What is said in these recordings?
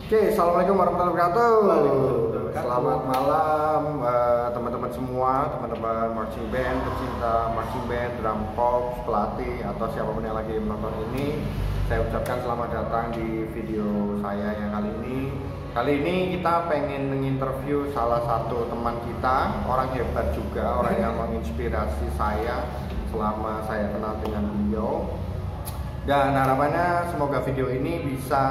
Oke, assalamualaikum warahmatullahi wabarakatuh. Selamat malam teman-teman semua, teman-teman marching band, pecinta marching band, drum corps, pelatih atau siapapun yang lagi menonton ini. Saya ucapkan selamat datang di video saya yang kali ini. Kali ini kita pengen menginterview salah satu teman kita, orang hebat juga, orang yang menginspirasi saya selama saya kenal dengan beliau. Dan harapannya semoga video ini bisa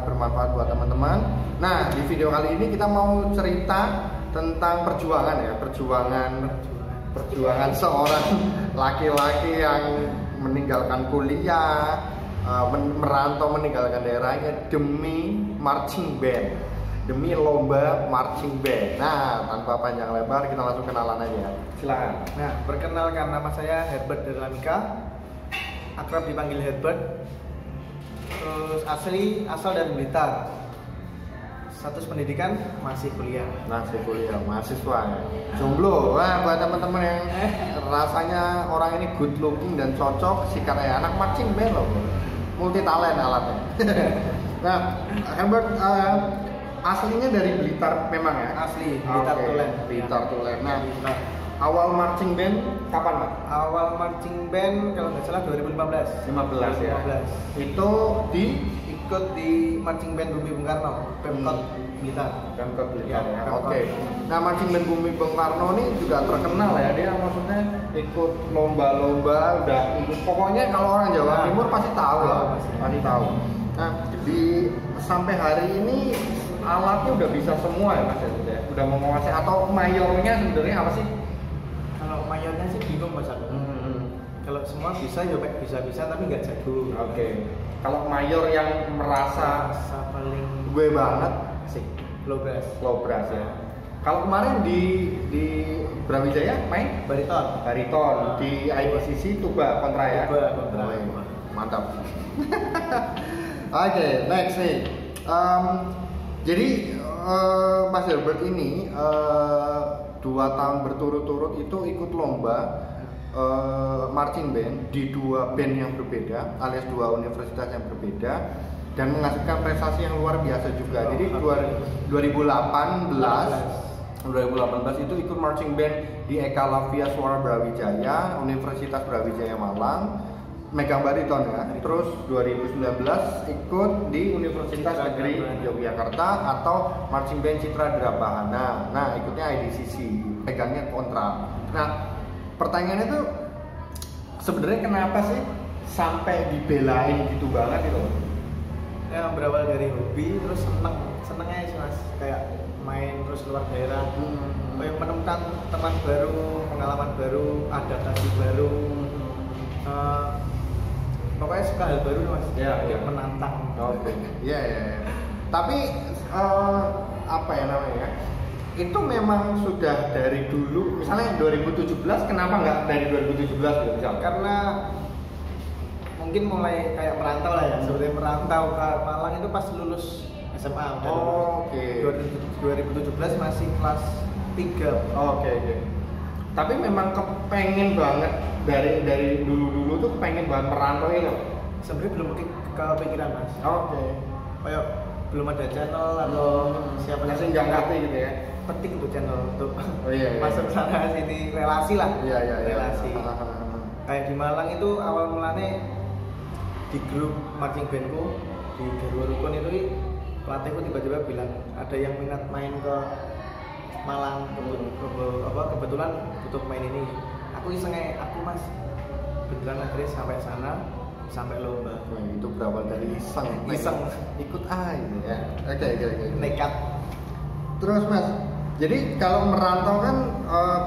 bermanfaat buat teman-teman. Nah, di video kali ini kita mau cerita tentang perjuangan ya, perjuangan seorang laki-laki yang meninggalkan kuliah, merantau meninggalkan daerahnya demi marching band, demi lomba marching band. Nah, tanpa panjang lebar kita langsung kenalan aja. Silakan. Nah, perkenalkan, nama saya Herbert Derlamika, akrab dipanggil Herbert. Terus asal dari Blitar. Status pendidikan masih kuliah. Mahasiswa ya. Jomblo. Nah, buat teman-teman yang rasanya orang ini good looking dan cocok sikat ya, anak marching band loh. Multi talent alatnya. Nah, Herbert aslinya dari Blitar memang ya? Asli, Blitar Tulen. Blitar Tulen. Nah, awal marching band kapan, Pak? Awal marching band kalau nggak salah 2015. 15 ya. Itu ikut di marching band Bumi Bung Karno, Pemkot Blitar. Pemkot Blitar ya. Oke. Nah, marching band Bumi Bung Karno ini juga terkenal ya. Dia maksudnya ikut lomba-lomba, udah pokoknya kalau orang Jawa Timur pasti tahu lah. Pasti tahu. Nah, sampai hari ini alatnya udah bisa semua ya, Mas ya. Udah menguasai atau mayornya sebenarnya apa sih? Kalau mayornya sih bingung Mas aku. Kalau semua bisa ya bisa tapi nggak jago. Oke. Kalau mayor yang merasa paling gue banget sih low brass ya. Kalau kemarin di Brawijaya main bariton di IPCC tuba kontra ya. Mantap. Oke, next nih. Jadi Mas Herbert ini 2 tahun berturut-turut itu ikut lomba marching band di 2 band yang berbeda, alias 2 universitas yang berbeda, dan menghasilkan prestasi yang luar biasa juga. Jadi 2018 itu ikut marching band di Eka Lavia Suara Brawijaya, Universitas Brawijaya Malang, megang bariton ya. Terus 2019 ikut di Universitas Negeri Yogyakarta atau marching band Citra Drabahana. Nah, ikutnya IDCC, pegangnya kontra. Nah, pertanyaannya tuh sebenarnya kenapa sih sampai dibelain gitu banget gitu? Ya, berawal dari hobi, terus senengnya sih Mas, kayak main terus luar daerah, kayak menemukan teman baru, pengalaman baru, adaptasi baru. Pokoknya suka hal baru Mas, yang menantang. Oke. Iya. Tapi apa ya namanya? Itu memang sudah dari dulu, misalnya 2017, kenapa nggak dari 2017 gitu misalnya? Karena mungkin mulai kayak merantau lah ya, sebenarnya merantau ke Malang itu pas lulus SMA. Oke. 2017 masih kelas 3. Oke. Tapi memang kepengen banget dari dulu tuh pengen banget merantau itu. Sebenarnya belum kepikiran Mas. Oke. Kayak belum ada channel atau siapa yang nggak ngerti gitu ya. Penting tuh channel untuk iya. masuk sana sini, relasi lah. Iya. Relasi. Kayak di Malang itu awal mulanya di grup marching bandku di Darwa Rukun itu pelatihku tiba-tiba bilang ada yang minat main ke Malang, kebetulan butuh main ini. Aku iseng aku Mas, beneran akhirnya sampai sana, sampai lomba. Nah, itu berawal dari iseng ikut gitu ya. Oke. Nekat. Terus Mas, jadi kalau merantau kan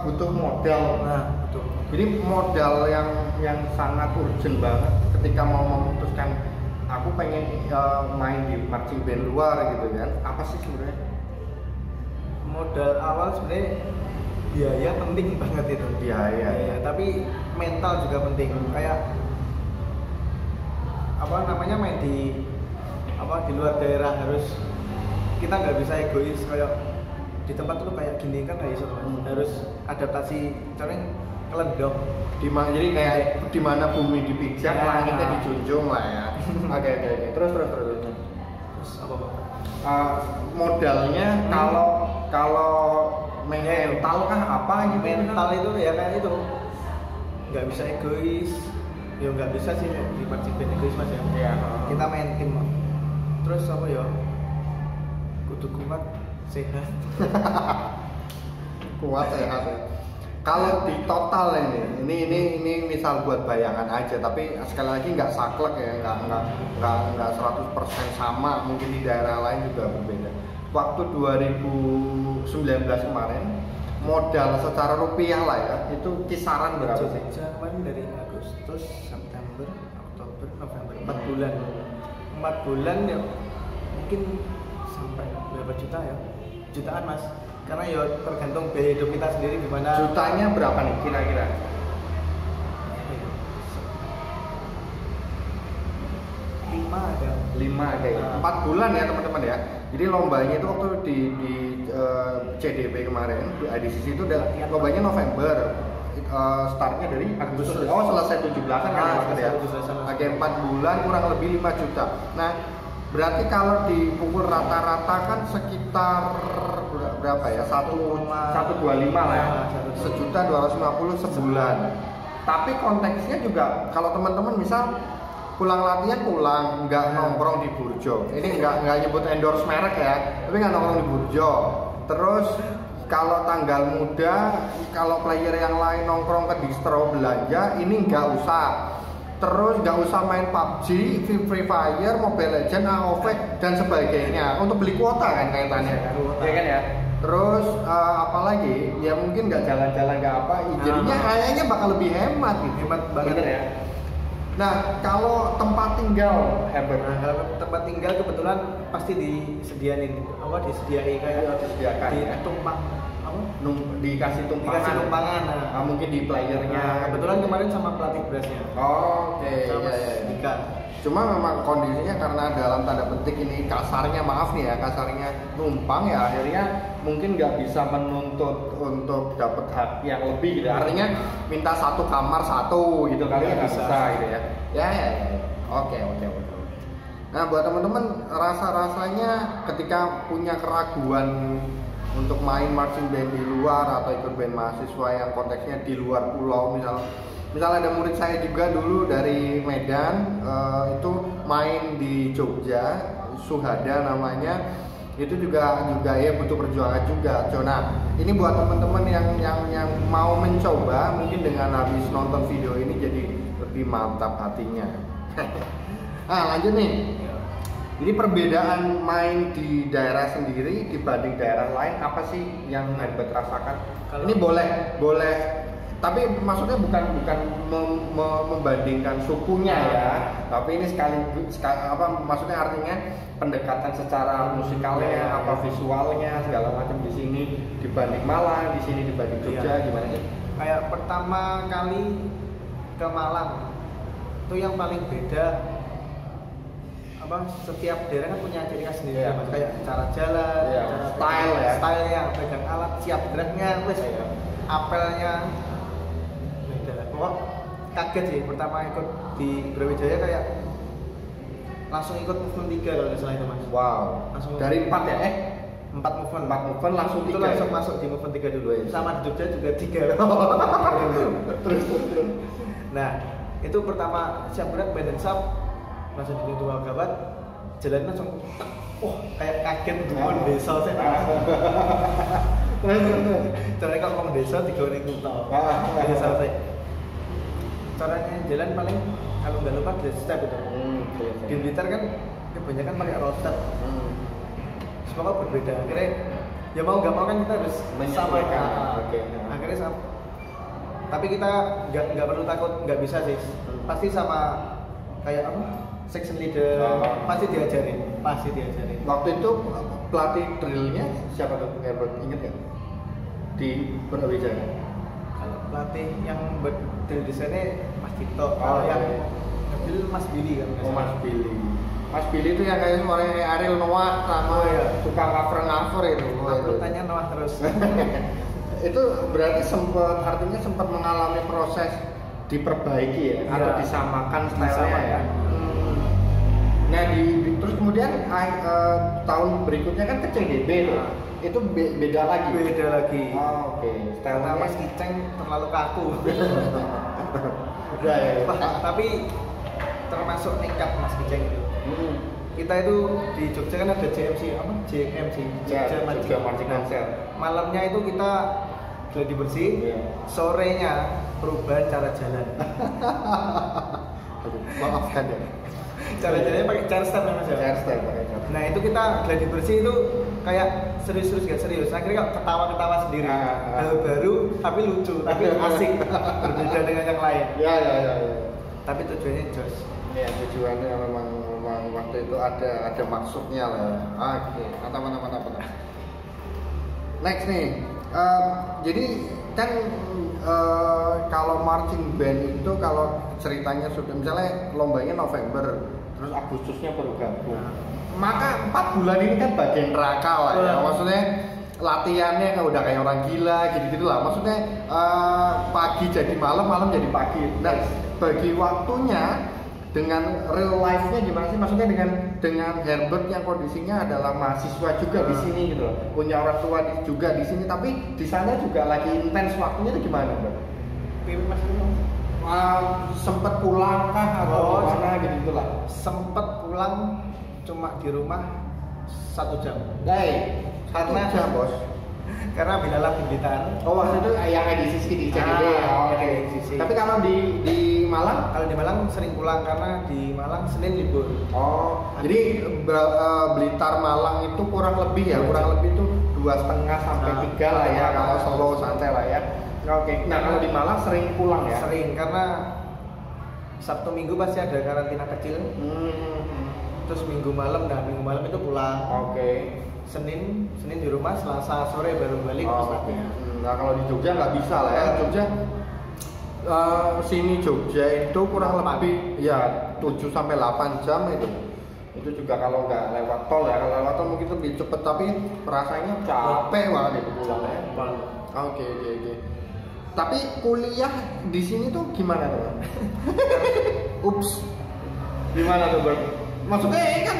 butuh modal. Nah, betul. Jadi modal yang sangat urgent banget ketika mau memutuskan aku pengen main di marching band luar gitu kan. Apa sih sebenarnya? Modal awal sebenarnya biaya penting banget itu. Biaya. Tapi mental juga penting. Kayak main di luar daerah harus, kita nggak bisa egois kayak di tempat itu kayak gini kan harus adaptasi, caranya kelendok. Jadi kayak di mana bumi dipijak, langitnya dijunjung lah ya. Oke. Terus apa Pak? modalnya kalau mental kan apa gitu? Mental itu ya kayak itu nggak bisa egois, ya nggak bisa sih di marching band egois mas ya. Iya. Kita main tim Mas. Terus apa ya? Kudu kuat, sehat. Kuat sehat ya. Kalau di total ini misal buat bayangan aja, tapi sekali lagi nggak saklek ya, nggak 100% sama, mungkin di daerah lain juga berbeda. Waktu 2019 kemarin modal secara rupiah lah ya, itu kisaran berapa sih? Zaman dari Agustus, September, Oktober, November, 4 bulan. 4 bulan ya mungkin sampai berapa juta ya? Jutaan mas. Karena ya tergantung biaya hidup kita sendiri gimana. Jutanya berapa nih kira-kira? 5 ada. 5 ada ya. 4 bulan ya teman-teman ya. Jadi lombanya itu waktu di CDP kemarin, di IDCC itu udah lombanya November. Startnya dari Agustus. Oh, selesai 17-an kan ya. Oke, 4 bulan kurang lebih 5 juta. Nah, berarti kalau dipukul rata-rata kan sekitar berapa ya? 1,125 lah ya. 1.250 sebulan. Tapi konteksnya juga kalau teman-teman misal pulang latihan pulang, nggak nongkrong di Burjo. Ini nggak nyebut endorse merek ya, tapi nggak nongkrong di Burjo. Terus kalau tanggal muda, kalau player yang lain nongkrong ke distro belanja, ini nggak usah. Terus nggak usah main PUBG, Free Fire, Mobile Legends, AoV dan sebagainya untuk beli kuota kan kaitannya, ya kan ya. Terus apalagi ya mungkin nggak jalan-jalan nggak apa, jadinya kayaknya bakal lebih hemat gitu. Hemat banget ya. Nah kalau tempat tinggal Herbert, kalau tempat tinggal kebetulan pasti disediain disediai kayak disediakan di ya? tumpang dikasih tumpangan. Nah, mungkin di playernya. Nah, kebetulan kemarin sama pelatih brassnya. Oke. Sama Dika. Cuma memang kondisinya karena dalam tanda petik ini kasarnya numpang ya, akhirnya mungkin nggak bisa menuntut untuk dapat hak yang lebih gitu. Artinya minta satu kamar satu gitu kali ya, nggak bisa gitu ya. Ya. Oke. Nah buat teman-teman rasanya ketika punya keraguan untuk main marching band di luar atau ikut band mahasiswa yang konteksnya di luar pulau, misal ada murid saya juga dulu dari Medan itu main di Jogja, Suhada namanya, itu juga ya butuh perjuangan juga. Nah ini buat teman-teman yang mau mencoba, mungkin dengan habis nonton video ini jadi lebih mantap hatinya. Nah lanjut nih. Jadi perbedaan main di daerah sendiri dibanding daerah lain apa sih yang Herbert rasakan? Ini boleh, tapi maksudnya bukan membandingkan sukunya ya, tapi ini maksudnya artinya pendekatan secara musikalnya, apa visualnya segala macam di sini dibanding Malang, di sini dibanding Jogja, gimana sih? Kayak pertama kali ke Malang itu yang paling beda. Setiap daerah kan punya ciri khas sendiri, mas. Kayak cara jalan, cara stylenya, pegang alat, siap geraknya, apelnya beda. Pokok kaget sih pertama ikut di Brawijaya, kayak langsung ikut movement 3 kalau nggak salah itu mas. Wow. Langsung dari 4 ya? 4 movement langsung itu 3 langsung ya? Masuk di movement 3 dulu ya. Sama di Jogja juga 3. Terus. Nah itu pertama siap gerak badan sap, langsung dihitung gawat, jalan langsung kayak kaget dengan desa saya. Caranya kalau ngomong desa digoreng kuto. Desa saya. Caranya jalan paling kalau nggak lupa di step itu. Di Blitar kan kebanyakan pakai roll step. Semoga berbeda. Akhirnya ya mau nggak mau kan kita harus sama. Akhirnya sama. Tapi kita nggak perlu takut nggak bisa sih. Pasti sama kayak section leader, pasti diajarin. Waktu itu pelatih drillnya siapa tuh? Herbert inget nggak? Di Brawijaya. Kalau pelatih yang berdrill di sana Mas Tito, kalau yang drill Mas Billy kan? Mas Billy. Mas Billy itu yang kayak suaranya Ariel Noah, suka cover itu. Aku tanya Noah terus. Itu berarti sempat mengalami proses diperbaiki ya, atau disamakan stylenya ya. Nah terus kemudian tahun berikutnya kan ke CDB tuh. Itu beda lagi. Beda lagi. Oh, oke. Karena Mas Kiceng terlalu kaku. Ya. Tapi termasuk nekat Mas Kiceng itu. Kita itu di Jogja kan ada JMC apa? JMC, Jogja Marching Concert. Malamnya itu kita gladi bersih. Sorenya perubahan cara jalan. Maafkan ya. Cara jalannya pakai chair stand Mas ya. Chair stand pakai. Nah itu kita gladi bersih itu kayak serius gak serius. Akhirnya ketawa-ketawa sendiri. Hal baru tapi lucu, tapi asik. Berbeda dengan yang lain. Ya. Tapi tujuannya jos. Ya tujuannya memang waktu itu ada maksudnya lah. Oke, mantap. Next nih, jadi kan kalau marching band itu kalau ceritanya sudah misalnya lombanya November, terus Agustusnya baru gabung. Maka 4 bulan ini kan bagian neraka lah ya. Maksudnya latihannya kan udah kayak orang gila gitu-gitu lah. Maksudnya pagi jadi malam, malam jadi pagi. Nah, bagi waktunya dengan real life-nya gimana sih? Maksudnya dengan Herbert yang kondisinya adalah mahasiswa juga di sini gitu loh. Punya orang tua juga di sini, tapi di sana juga lagi intens waktunya itu gimana, Bang? Mas Sempet pulang kah atau gimana gitu lah? Sempet pulang cuma di rumah 1 jam. Karena jam, Bos. Karena Bilalah Blitar. Oh, waktu itu yang edisi di CDB. Edisi. Tapi kalau di Malang? Kalau di Malang sering pulang karena di Malang Senin libur. Oh, jadi Blitar Malang itu kurang lebih ya, kurang lebih itu 2,5 sampai 3 lah ya, kalau Solo santai lah ya. Oke. Nah, kalau di Malang sering pulang ya? Sering karena Sabtu Minggu pasti ada karantina kecil. Terus Minggu malam itu pulang. Oke. Senin di rumah, Selasa sore baru balik. Nah kalau di Jogja nggak bisa lah ya. Jogja sini Jogja itu kurang lebih ya 7 sampai 8 jam itu. Itu juga kalau nggak lewat tol ya. Kalau lewat tol mungkin lebih cepet, tapi rasanya capek banget itu pulang ya. Oke. Tapi kuliah di sini tuh gimana tuh? Ups. Gimana tuh, Bro? Maksudnya kan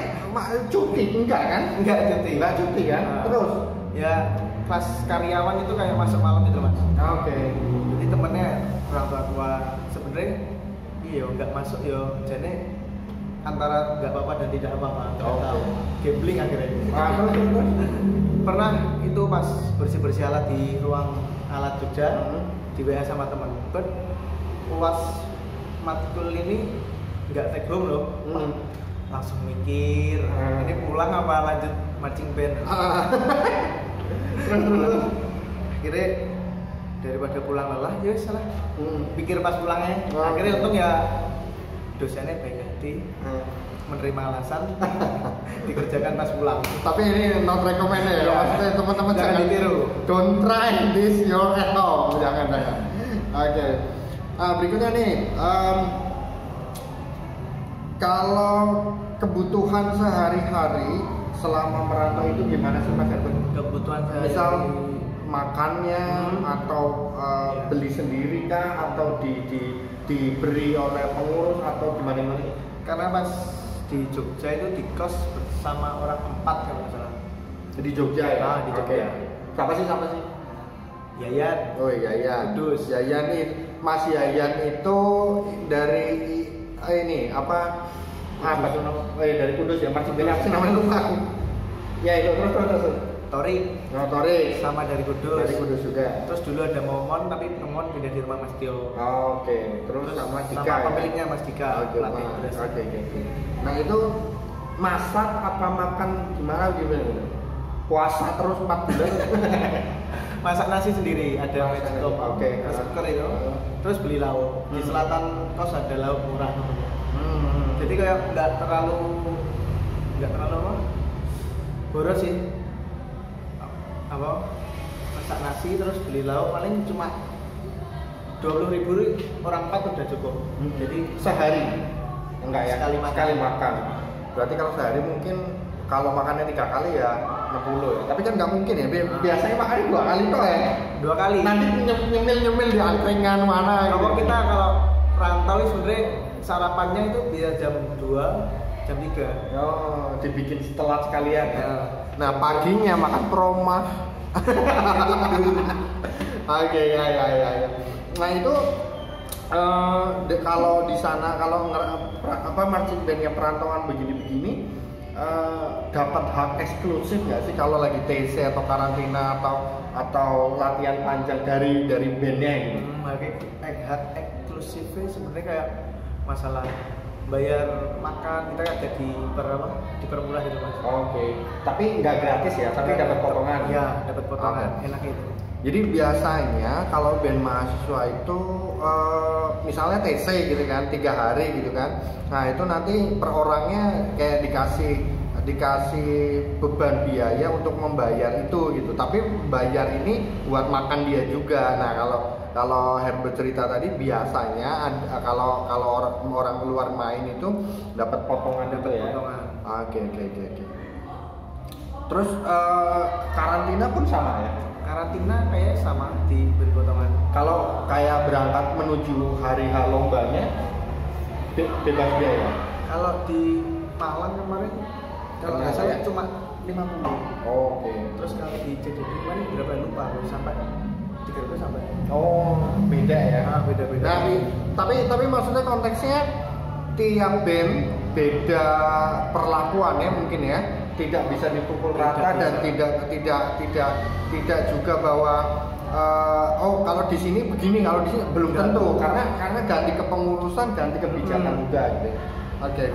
cuti enggak kan? Enggak cuti kan? Terus ya pas karyawan itu kayak masuk malam itu, Mas. Oke. Jadi temennya orang tua sebenarnya iya enggak masuk yo. Jadi antara enggak apa-apa dan tidak apa-apa. Gambling akhirnya. Terus. Pernah itu pas bersih-bersih alat di ruang alat Jogja di WA sama teman. Puas matkul ini enggak take home loh. Langsung mikir ini pulang apa lanjut marching band. Terus akhirnya daripada pulang lelah ya salah pikir pas pulangnya. Akhirnya untung ya dosennya baik hati menerima alasan dikerjakan pas pulang. Tapi ini not recommended ya. Maksudnya teman-teman jangan ditiru. Don't try this your at home. Jangan. Oke. Berikutnya nih kalau kebutuhan sehari-hari selama merantau itu gimana sih Mas Herbert? Kebutuhan sehari-hari misal makannya atau beli sendiri kah atau diberi oleh pengurus atau gimana? Karena pas di Jogja itu di kos bersama orang 4 kalau nggak salah. Di Jogja ya? Di Jogja. Siapa sih? Yayan. Oh Yayan. Kudus. Yayan Mas Yayan itu dari ini apa tuh dari Kudus ya, masih banyak sih namanya lupa aku. Ya itu terus. Tori sama dari Kudus juga. Terus dulu ada Momon tapi Momon pindah di rumah Mas Tio. Oke. Terus sama Dika sama pemiliknya Mas Dika. Oke. Nah itu masak apa makan gimana? Puasa terus 4 bulan. Masak nasi sendiri, ada magic top, rice cooker itu. Terus beli lauk. Di selatan kos ada lauk murah namanya. Jadi kayak nggak terlalu apa? Boros sih. Masak nasi terus beli lauk paling cuma 20.000 orang 4 udah cukup. Jadi sehari enggak ya? Sekali makan. Berarti kalau sehari mungkin kalau makannya 3 kali ya 60 ya. Tapi kan nggak mungkin ya. Biasanya makannya 2 kali toh ya. 2 kali. Nanti nyemil di angkringan mana kalau gitu. kita kalau rantau sebenarnya sarapannya itu biar jam 2 jam 3. Oh, dibikin setelah sekalian ya. Ya. Nah, paginya makan promah. Oke, ya. Nah, itu kalau di sana marching bandnya perantauan begini-begini dapat hak eksklusif nggak sih kalau lagi TC atau karantina atau latihan panjang dari bandnya ini? Hak eksklusifnya sebenarnya kayak masalah bayar makan kita ada dipermurah gitu mas. Oke. Tapi nggak gratis ya, tapi dapat potongan. Ya, dapat potongan. Enak itu. Jadi biasanya kalau band mahasiswa itu misalnya TC gitu kan 3 hari gitu kan. Nah itu nanti per orangnya kayak dikasih beban biaya untuk membayar itu gitu. Tapi bayar ini buat makan dia juga. Nah kalau Herbert cerita tadi biasanya kalau orang luar main itu dapat potongan itu ya. Oke. Terus karantina pun sama ya. Karantina kayak sama diberi potongan. Kalau kayak berangkat menuju hari H lombanya bebas biaya. Kalau di Malang kemarin kalau nggak salah cuma 50. Oke. Terus kalau di CDD kemarin berapa lupa sampai 300 sampai. Oh, beda ya. Beda. Nah, tapi maksudnya konteksnya tiap band beda perlakuannya mungkin ya. Tidak bisa dipukul rata dan tidak juga bahwa kalau di sini begini, kalau di sini belum tentu karena ganti kepengurusan, ganti kebijakan juga gitu. Oke.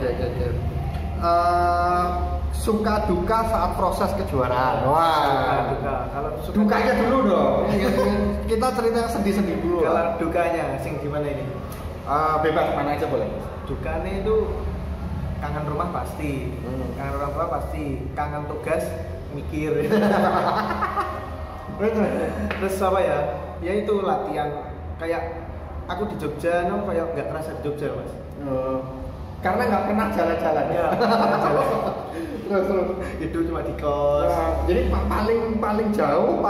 Suka duka saat proses kejuaraan. Wah. Kalau dukanya dulu dong. Kita cerita sedih-sedih dulu. Kalau dukanya sing gimana ini? Bebas mana aja boleh. Dukanya itu kangen rumah pasti, kangen orang tua pasti, kangen tugas mikir. Terus apa ya? Ya itu latihan. Kayak aku di Jogja, kayak nggak terasa di Jogja mas. Karena nggak pernah jalan-jalan ya. Terus itu cuma di kos. Jadi paling jauh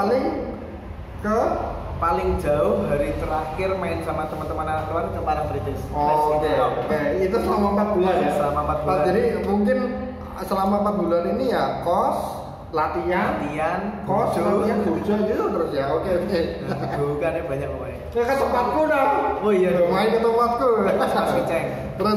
paling jauh hari terakhir main sama teman-teman anak luar ke Parangtritis. Oke. Itu selama 4 bulan ya. Selama 4 bulan. Jadi mungkin selama 4 bulan ini ya kos, latihan, burjo gitu terus ya. Oke. Bukannya banyak pokoknya. Ya kan tempatku dong. Oh iya. Main ke tempatku. Mas Keceng. Terus.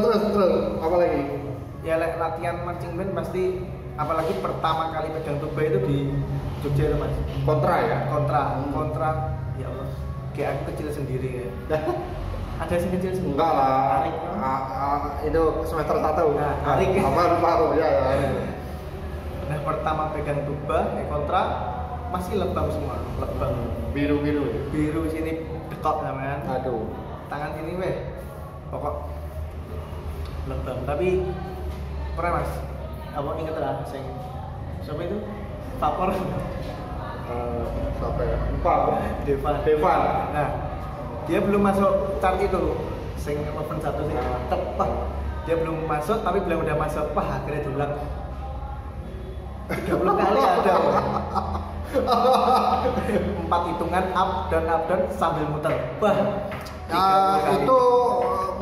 Apa lagi? Ya latihan marching band pasti, apalagi pertama kali pegang tuba itu di Jogja itu mas. Kontra ya? Kontra. Ya Allah, kayak aku kecil sendiri ya. Ada sih kecil sendiri. Enggak lah. Itu semester 1. Nah, Arik. Baru ya. Nah, pertama pegang tuba, kontra masih lebam semua, lebam. Biru sini dekot namanya. Aduh. Tangan sini weh. Pokok lebam. Tapi pernah mas, apa inget lah sing siapa itu? Vapor. Siapa ya? Lupa. Devan. Nah, dia belum masuk chart itu. Sing open 1 sih. Tepat. Dia belum masuk tapi bilang udah masuk. Wah, akhirnya diulang 30 kali ada. 4 hitungan up down sambil muter. Wah. Itu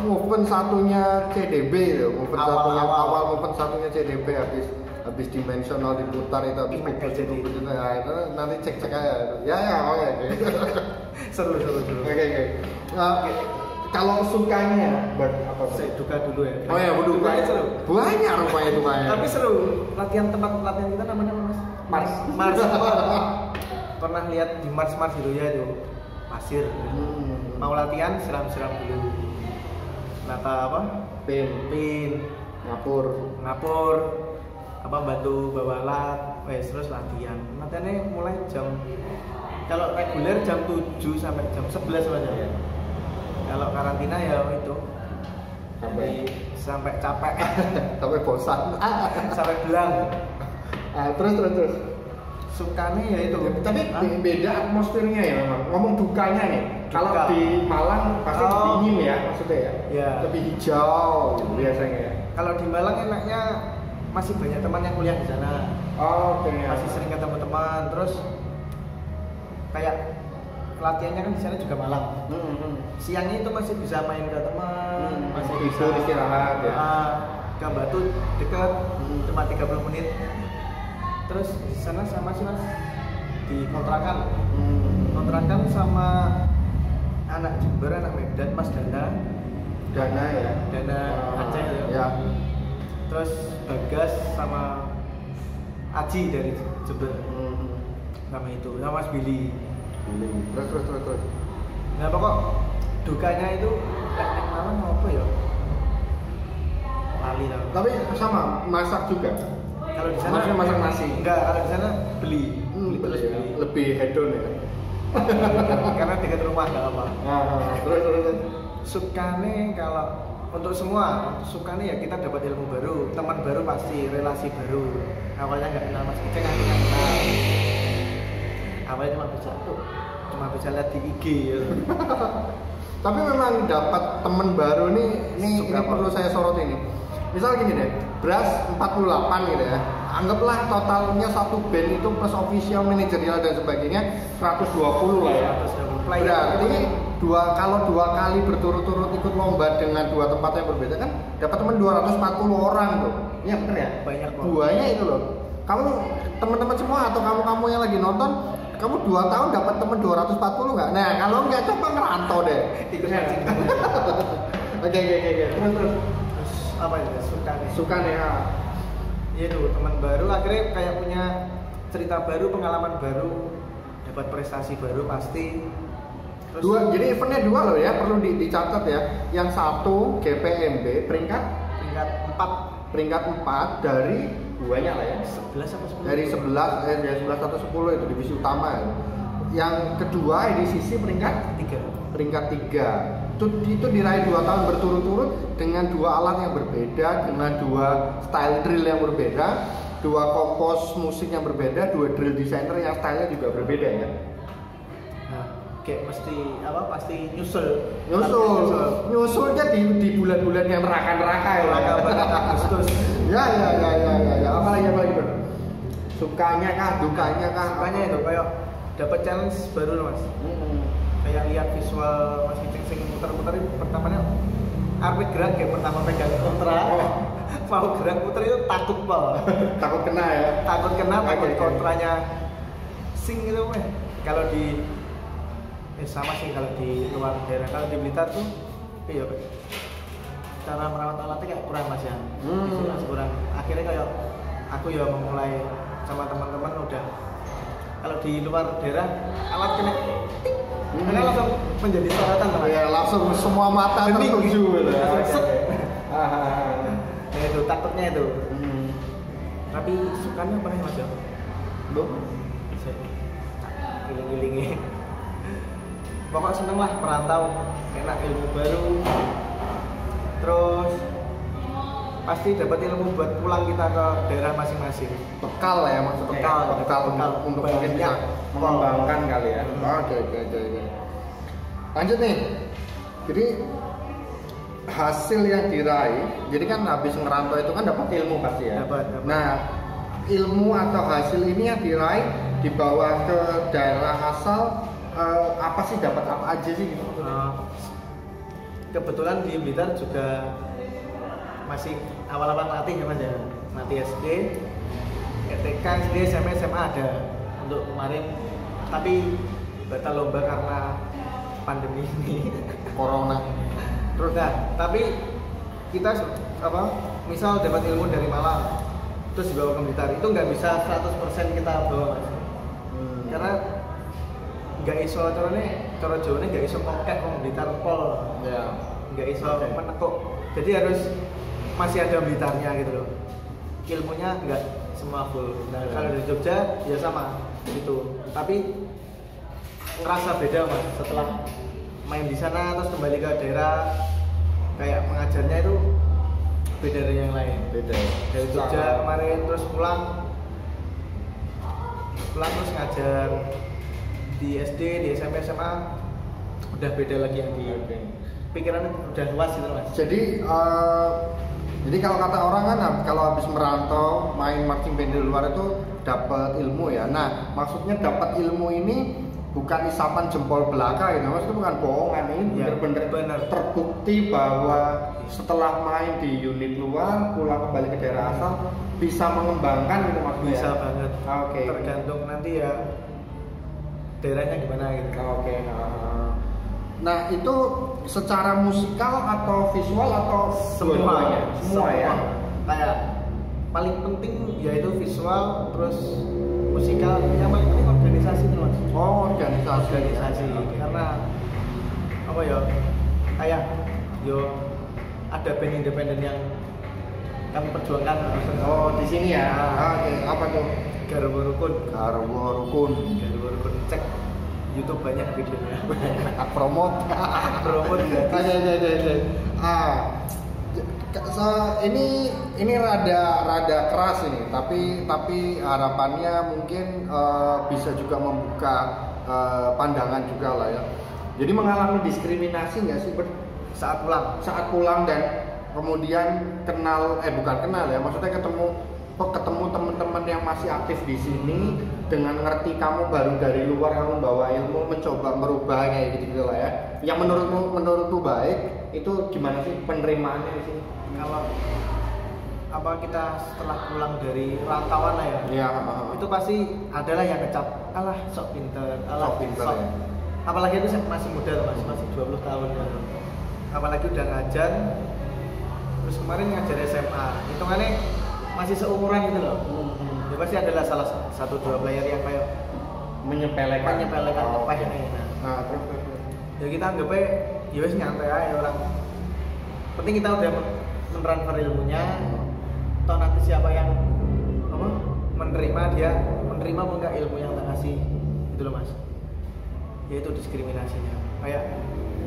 movement satunya CDB itu, awal movement satunya CDB habis dimensional diputar itu habis pukul itu. Nah, itu nanti cek aja. Ya, oke. Seru. Oke. Kalau sukanya apa? Duka dulu ya. Oh ya, dukanya seru. Banyak rupanya dukanya. Tapi seru. Tempat latihan kita namanya Mas. Mars. Pernah lihat di Mars gitu ya itu. Pasir. Mau latihan siram dulu. Nata apa? Pin. Ngapur. Apa bantu bawa alat. Terus latihan. Latihannya mulai kalau reguler jam 7 sampai jam 11 aja ya. Kalau karantina ya itu sampai capek, sampai bosan, sampai belang. Terus. Sukanya ya itu. Tapi beda atmosfernya ya memang. Ngomong dukanya nih. Kalau di Malang pasti dingin ya maksudnya ya. Ya. Lebih hijau gitu biasanya ya. Kalau di Malang enaknya masih banyak teman yang kuliah di sana. Oke. Masih sering ketemu teman. Terus kayak latihannya kan di sana juga malam. Siangnya itu masih bisa main ke teman, masih bisa istirahat ya. ke Batu dekat, cuma 30 menit. Terus di sana sama sih mas, di kontrakan sama anak Jember, anak Medan, Mas Dana ya. Dana Aceh ya. Terus Bagas sama Aji dari Jember, nama itu, sama Mas Billy. Terus. Nah pokok dukanya itu kayak malam apa ya? Lali lah. Tapi sama masak juga. Kalau di sana Maksudnya masak nasi. Enggak, kalau di sana beli. Beli ya. Lebih hedon ya. Karena dekat rumah enggak apa. Terus. Sukane kalau untuk semua, sukane ya kita dapat ilmu baru, teman baru pasti, relasi baru. Awalnya nggak kenal Mas Kiceng, akhirnya kenal. Awalnya cuma bisa lihat di IG ya. Tapi memang dapat teman baru ini perlu saya sorot ini. Misal gini deh, Brass 48 gitu ya. Anggaplah totalnya satu band itu plus official, manajerial dan sebagainya 120 lah ya. Berarti kalau dua kali berturut-turut ikut lomba dengan dua tempat yang berbeda kan dapat teman 240 orang tuh. Iya bener ya? Banyak banget. Duanya itu loh. Kamu teman-teman semua atau kamu yang lagi nonton, kamu 2 tahun dapat teman 240 nggak? Nah kalau nggak coba ngerantau deh. Ikut mancing. Oke. Terus apa ya? Suka nih ya. Iya tuh teman baru akhirnya kayak punya cerita baru, pengalaman baru, dapat prestasi baru pasti. Terus, Jadi eventnya 2 loh ya, perlu dicatat ya. Yang satu GPMB peringkat 4 dari duanya lah ya. 11 apa 10? Dari 11 atau 10 itu divisi utama ya. Yang kedua edisi peringkat 3. Itu diraih 2 tahun berturut-turut dengan 2 alat yang berbeda, dengan 2 style drill yang berbeda, 2 kompos musik yang berbeda, 2 drill designer yang stylenya juga berbeda ya. Nah, kayak pasti nyusulnya di bulan-bulan yang neraka ya. Agustus. Ya. Apalagi bro? Sukanya kah, dukanya kah? Sukanya itu kayak dapat challenge baru loh mas. Kayak lihat visual Mas Kiceng sing muter-muter itu pertamanya arep gerak kayak pertama pegang kontra. Mau gerak muter itu takut Takut kena ya. Takut kontranya sing gitu meh. Kalau di sama sih kalau di luar daerah, kalau di Blitar tuh iya cara merawat alatnya kayak kurang mas ya. Itu masih kurang. Akhirnya kayak aku ya memulai sama teman-teman udah kalau di luar daerah alat kena karena langsung menjadi sorotan teman. Ya langsung semua mata tertuju gitu. Nah itu takutnya itu. Tapi sukanya apa nih mas ya? Belum. Giling-gilingi. Pokoknya seneng lah merantau, enak ilmu baru. Terus pasti dapat ilmu buat pulang kita ke daerah masing-masing. Bekal lah ya maksudnya. Bekal untuk mungkin bisa mengembangkan kali ya. Oke. Lanjut nih. Jadi hasil yang diraih, jadi kan habis ngerantau itu kan dapat ilmu pasti ya. Dapat. Nah, ilmu atau hasil ini yang diraih dibawa ke daerah asal apa sih, dapat apa aja sih gitu? Kebetulan di Blitar juga masih awal-awal latih ya mas ya, latih SD, TK, SD, SMP, SMA ada untuk kemarin, tapi batal lomba karena pandemi ini. Corona. Terus tapi kita misal dapat ilmu dari Malang terus dibawa ke Blitar, itu nggak bisa 100% kita bawa mas. Karena nggak iso cara Jawa nggak iso kokek wong Blitar pol Ya. nggak iso menekuk, jadi harus masih ada Blitarnya gitu loh, ilmunya nggak semua full. Nah kalau di Jogja ya sama gitu, tapi ngerasa beda mas setelah main di sana terus kembali ke daerah, kayak pengajarnya itu beda dari yang lain. Beda. Dari Jogja kemarin terus pulang terus ngajar di SD, di SMP, SMA udah beda lagi yang di pikirannya udah luas gitu mas. Jadi kalau kata orang kan kalau habis merantau main marching band di luar itu dapat ilmu ya. Nah maksudnya dapat ilmu ini bukan isapan jempol belaka gitu mas, itu bukan bohongan, ini bener-bener terbukti bahwa setelah main di unit luar pulang kembali ke daerah asal bisa mengembangkan gitu mas. Bisa banget. Oke. Tergantung nanti ya daerahnya gimana gitu. Oke. Nah itu secara musikal atau visual atau Semua ya. Kayak paling penting yaitu visual, terus musikal, yang paling penting organisasi nih mas. Oh organisasi. Karena apa ya, kayak yo ada band independen yang kami perjuangkan. Oh di sini ya. Oke. Apa tuh? Garwo Rukun. Cek YouTube banyak videonya. promote gratis. Ini rada keras ini, tapi harapannya mungkin bisa juga membuka pandangan juga lah ya. Jadi mengalami diskriminasi nggak sih saat pulang dan kemudian bukan kenal ya, maksudnya ketemu teman-teman yang masih aktif di sini dengan ngerti kamu baru dari luar, kamu bawa ilmu, mencoba merubah kayak gitu lah ya. Yang menurutmu baik itu gimana sih penerimaannya di sini? Kalau apa kita setelah pulang dari rantauan lah ya, itu pasti adalah yang ngecap, alah sok pinter ya. Apalagi itu masih muda masih 20 tahun ya. Apalagi udah ngajar, terus kemarin ngajar SMA, hitungannya masih seumuran gitu loh. Ya pasti adalah salah satu dua player yang kayak menyepelekan apa ya. Terus. Ya kita anggapnya ya wes nyantai aja orang. Penting kita udah mentransfer ilmunya. Toh nanti siapa yang menerima apa enggak ilmu yang tak kasih, itu loh mas. Ya itu diskriminasinya. Kayak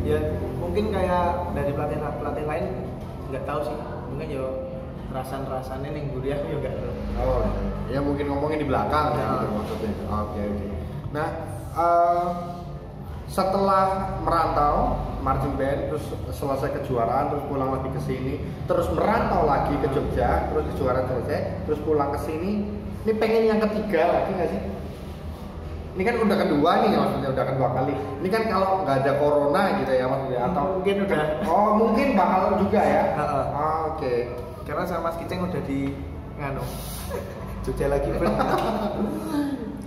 ya mungkin kayak dari pelatih lain nggak tahu sih, mungkin ya rasan-rasannya nih kuliah ya enggak tahu. Oh ya mungkin ngomongin di belakang gitu maksudnya. Oke. Nah setelah merantau marching band, terus selesai kejuaraan, terus pulang lagi ke sini, terus merantau lagi ke Jogja, terus kejuaraan selesai, terus pulang ke sini, ini pengen yang ketiga lagi nggak sih? Ini kan udah kedua nih maksudnya, udah kedua kali. Ini kan kalau nggak ada corona gitu ya maksudnya, atau mungkin udah. Oh mungkin bakal juga ya. Oke. Karena sama Mas Kiceng udah di Jogja lagi.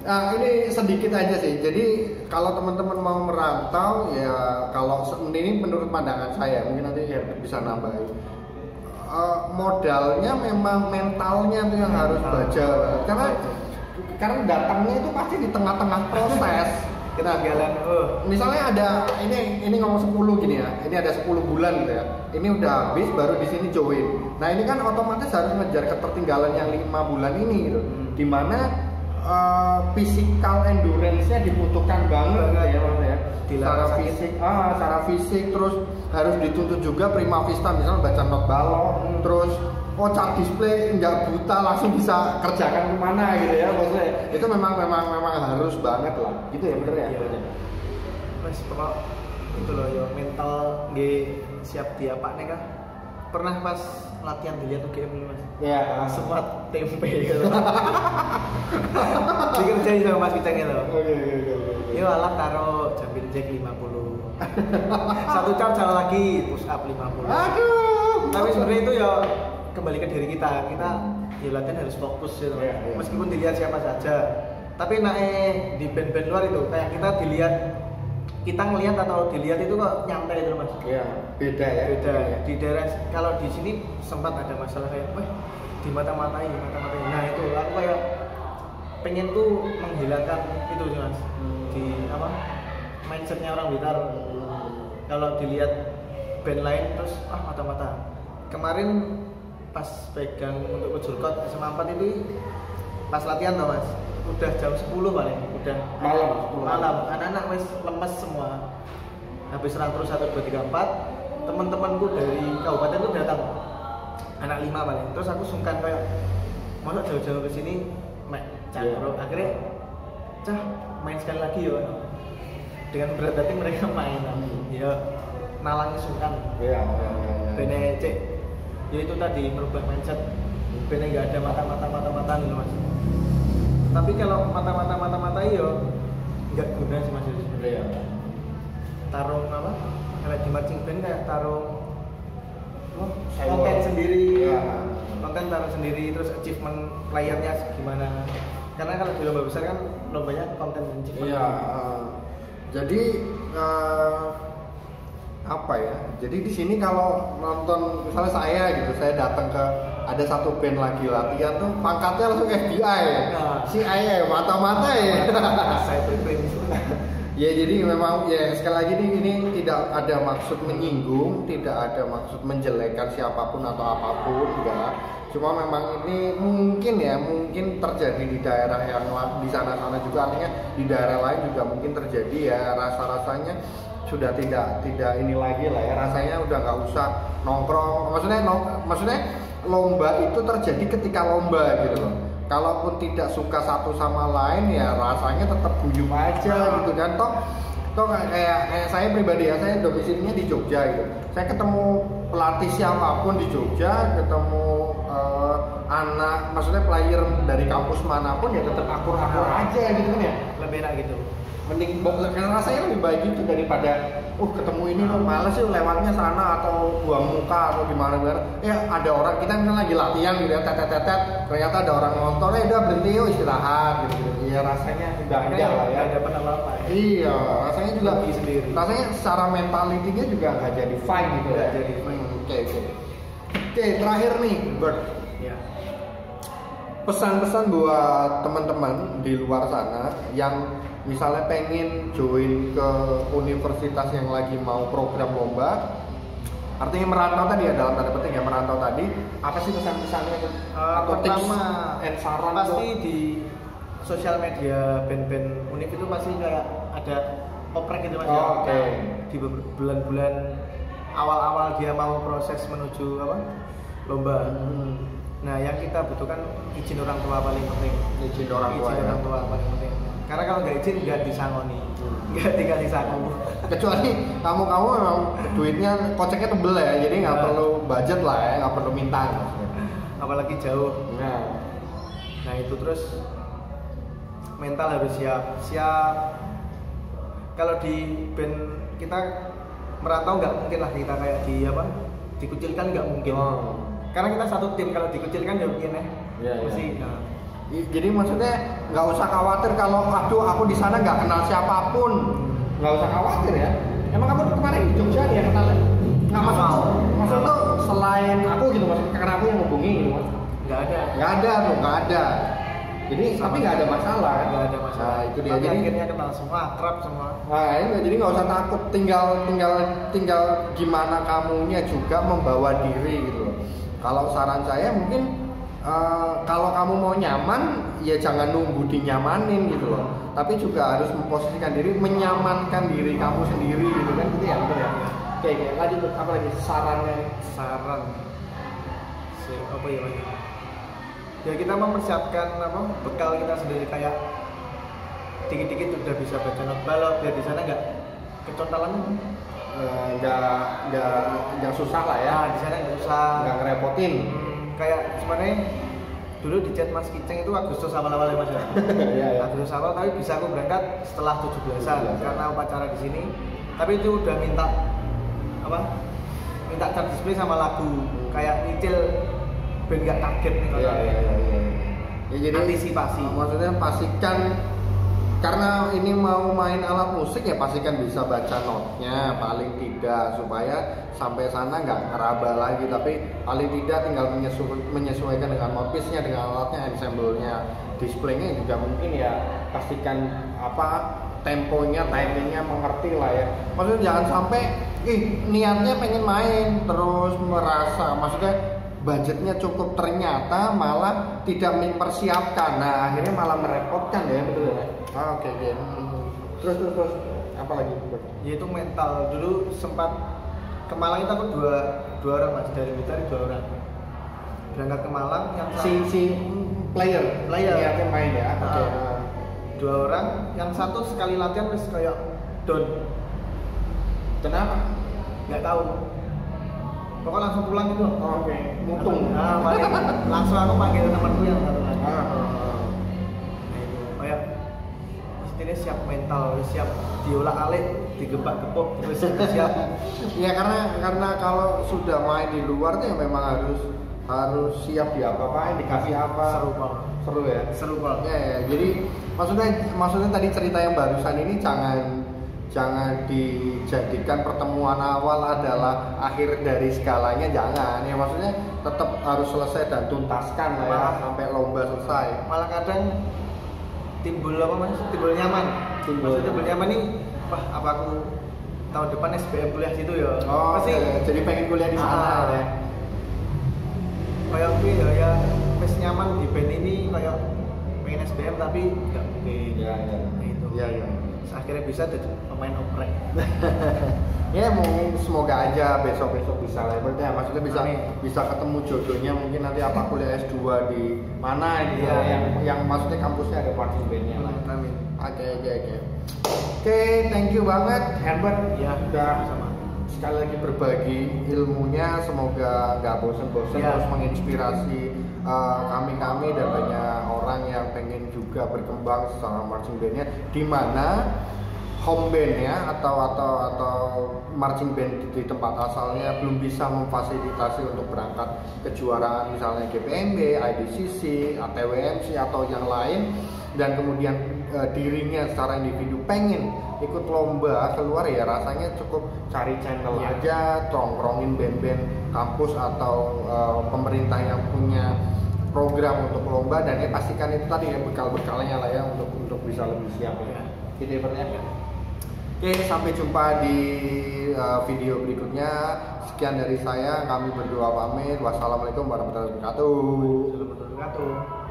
Nah, ini sedikit aja sih. Jadi kalau teman-teman mau merantau ya, kalau ini menurut pandangan saya, mungkin nanti Herbert bisa nambahin. Modalnya memang mentalnya tuh yang harus baja. Karena datangnya itu pasti di tengah-tengah proses. Kita jalan. Misalnya ada ini ngomong 10 gini ya. Ini ada 10 bulan gitu ya. Ini udah habis baru di sini join. Nah, ini kan otomatis harus ngejar ketertinggalan yang 5 bulan ini gitu. Dimana physical endurance-nya dibutuhkan banget ya Mas ya. Secara fisik terus harus dituntut juga prima vista, misalnya baca not balok, terus cat display nggak buta langsung bisa kerjakan kemana gitu ya maksudnya. Itu memang harus banget lah. Gitu ya bener ya. Mas pokok itu loh ya, mental nggih siap diapakne kah? Pernah pas latihan dilihat UGM ini mas? Iya. Sempat tempe gitu. Dikerjain sama Mas Kiceng itu. Oke. Yo alat taruh jambil jack 50. Satu jam jalan lagi push up 50. Aduh. Tapi sebenarnya itu ya kembali ke diri kita. Kita ya latihan harus fokus gitu. Meskipun dilihat siapa saja. Tapi naik di band-band luar itu kayak kita ngelihat atau dilihat itu kok nyantai itu mas. Iya, beda ya. Di daerah kalau di sini sempat ada masalah kayak, di mata-matai. Nah itu aku kayak pengen tuh menghilangkan itu sih mas. Di mindsetnya orang Blitar. Kalau dilihat band lain terus mata-mata. Kemarin pas pegang untuk kejurkot SMA 4 itu pas latihan tau mas. Udah jam 10 paling, udah malam. Anak-anak wes lemes semua. Habis run terus 1 2 3 4, teman-temanku dari kabupaten itu datang. Anak 5 paling. Terus aku sungkan kayak masa jauh-jauh ke sini cakro. Akhirnya main sekali lagi ya. Dengan berat hati mereka main. Ya nalangi sungkan. Iya. Bene cek. Ya itu tadi merubah mindset. Bene enggak ada mata-mata gitu mas. Tapi kalau mata-mata yo nggak guna sih Mas sebenarnya. Iya. Tarung apa? Kayak di marching band kayak tarung Saya konten buat. sendiri. Iya. Konten taruh sendiri, terus achievement playernya gimana? Karena kalau di lomba besar kan lombanya konten dan achievement. Iya. Jadi apa ya? Jadi di sini kalau nonton misalnya saya gitu, saya datang ke ada satu band lagi latihan tuh pangkatnya langsung FBI, Nah. CIA, mata-mata ya. Saya pribadi. Ya jadi memang ya sekali lagi ini tidak ada maksud menyinggung, tidak ada maksud menjelekkan siapapun atau apapun, enggak. Cuma memang ini mungkin terjadi di daerah yang di sana-sana juga, artinya di daerah lain juga mungkin terjadi ya, rasa-rasanya sudah tidak ini lagi lah ya, rasanya udah nggak usah nongkrong, maksudnya lomba itu terjadi ketika lomba gitu loh. Kalaupun tidak suka satu sama lain ya rasanya tetap guyup aja gitu kan, toh kayak saya pribadi ya, saya domisilinya di Jogja gitu, saya ketemu pelatih siapapun di Jogja, ketemu anak maksudnya player dari kampus manapun ya tetap akur-akur aja gitu kan ya, Lebih enak gitu. mending rasanya lebih baik itu daripada ketemu ini loh males sih lewatnya sana atau buang muka atau gimana ya, ada orang kita misalnya lagi latihan gitu ya, tetet ternyata ada orang nonton udah berhenti yuk istirahat gitu ya, rasanya udah enggak lah ya, dapat apa-apa. iya rasanya juga Sendiri. rasanya secara mentalitinya juga nggak jadi fine gitu Nggak ya. jadi fine. Oke, terakhir nih Bert, Ya. pesan-pesan buat teman-teman di luar sana yang misalnya pengen join ke universitas yang lagi mau program lomba, artinya merantau tadi ya, dalam tanda petik ya merantau tadi, apa sih pesan-pesannya atau tips Pertama, and saran pasti tuh? di sosial media band-band Univ itu pasti kayak ada oprek gitu Mas. Oh, oke. Nah, di bulan-bulan awal-awal dia mau proses menuju lomba. Nah, yang kita butuhkan izin orang tua paling penting. Izin orang tua Izin ya. orang tua paling penting. Karena kalau nggak izin nggak disangoni, nggak tinggal disangoni. Kecuali kamu memang duitnya koceknya tebel ya, jadi nggak perlu budget lah ya, nggak perlu minta maksudnya. Apalagi jauh. Nah, Nah itu terus mental harus siap. Kalau di band kita merantau nggak mungkin lah kita kayak dikucilkan nggak mungkin. Oh. Karena kita satu tim, kalau dikucilkan ya mungkin Iya, mesti. iya. Nah, Jadi maksudnya nggak usah khawatir kalau aku di sana nggak kenal siapapun, nggak usah khawatir ya. Emang kamu kemarin di Jogja ya kenal? Nggak maksud tuh selain aku gitu, maksudnya karena aku yang hubungi gitu mas? nggak ada. Nggak ada. Jadi tapi nggak ada masalah kan? Nggak ada masalah. Nah, itu dia. Tapi Jadi akhirnya kenal semua, akrab semua. nah, jadi nggak usah takut. Tinggal gimana kamunya juga membawa diri gitu loh. Kalau saran saya mungkin kalau kamu mau nyaman, ya jangan nunggu dinyamanin gitu loh. Tapi juga harus memposisikan diri, menyamankan diri kamu sendiri gitu kan, gitu ya, betul ya. Oke, lanjut apa lagi sarannya? Saran. Apa ya Mas? Ya kita mempersiapkan bekal kita sendiri, kayak dikit-dikit udah bisa baca not balok biar di sana nggak kecontalan. Nggak susah lah ya. Nah, di sana nggak usah. Nggak ngerepotin. Kayak sebenarnya dulu di chat Mas Kiceng itu Agustus awal-awal ya Mas ya. Iya, iya. Agustus awal, tapi bisa aku berangkat setelah 17-an karena upacara di sini. Tapi itu udah minta chart display sama lagu, kayak nyicil ben nggak kaget nih kalau. Iya. Ya, jadi Antisipasi. Maksudnya pastikan, karena ini mau main alat musik ya pastikan bisa baca notnya paling tidak, supaya sampai sana nggak ngeraba lagi, tapi paling tidak tinggal menyesuaikan dengan notisnya, dengan alatnya, ensemble-nya, display-nya juga mungkin ya pastikan temponya, timingnya mengerti lah ya. Maksudnya jangan sampai niatnya pengen main terus merasa maksudnya budgetnya cukup ternyata malah tidak mempersiapkan, nah akhirnya malah merepotkan ya, betul ya. Oke. Terus apa lagi? Yaitu mental. Dulu sempat ke Malang itu aku dua orang Mas, dari Blitar 2 orang berangkat ke Malang, yang si player niatnya main ya. Oke. 2 orang, yang satu sekali latihan terus kayak down. Kenapa? Nggak tahu. Pokoknya langsung pulang gitu. Oke. Mutung. Nah, langsung aku panggil temanku yang satu lagi. Ah. Nah, itu kayak maksudnya siap mental, siap diolak-alik, digebak-gebok, terus siap. Ya karena kalau sudah main di luar tuh ya memang harus siap diapa-apain, dikasih apa. Seru ya. Seru banget. Ya, jadi maksudnya tadi cerita yang barusan ini jangan dijadikan pertemuan awal adalah akhir dari segalanya, jangan. Ya maksudnya tetap harus selesai dan tuntaskan lah ya sampai lomba selesai. Malah kadang timbul nyaman. Timbul nyaman nih, wah apa aku tahun depan SBM kuliah situ ya. Oh, pasti jadi pengen kuliah di sana ya. Kayak gue ya wis nyaman di band ini, kayak pengen SBM tapi enggak mungkin. Iya. Itu. Iya. Akhirnya bisa jadi pemain oprek. Ya mungkin semoga aja besok bisa lah ya, maksudnya bisa ketemu jodohnya, mungkin nanti apa kuliah S2 di mana gitu yang maksudnya kampusnya ada marching bandnya lah. Amin. Oke, thank you banget Herbert Ya, udah sama. sekali lagi berbagi ilmunya, semoga nggak bosen-bosen terus menginspirasi kami dan banyak orang yang pengen juga berkembang secara marching bandnya, di mana home bandnya atau marching band di tempat asalnya belum bisa memfasilitasi untuk berangkat kejuaraan misalnya GPMB, IDCC, ATWMC atau yang lain, dan kemudian dirinya secara individu pengen ikut lomba keluar, ya rasanya cukup cari channel aja, tongkrongin band-band kampus atau pemerintah yang punya program untuk lomba, dan pastikan itu tadi ya bekal-bekalnya lah ya untuk bisa lebih siap ya. Gitu ya. Oke, sampai jumpa di video berikutnya. Sekian dari saya, kami berdua pamit. Wassalamualaikum warahmatullahi wabarakatuh.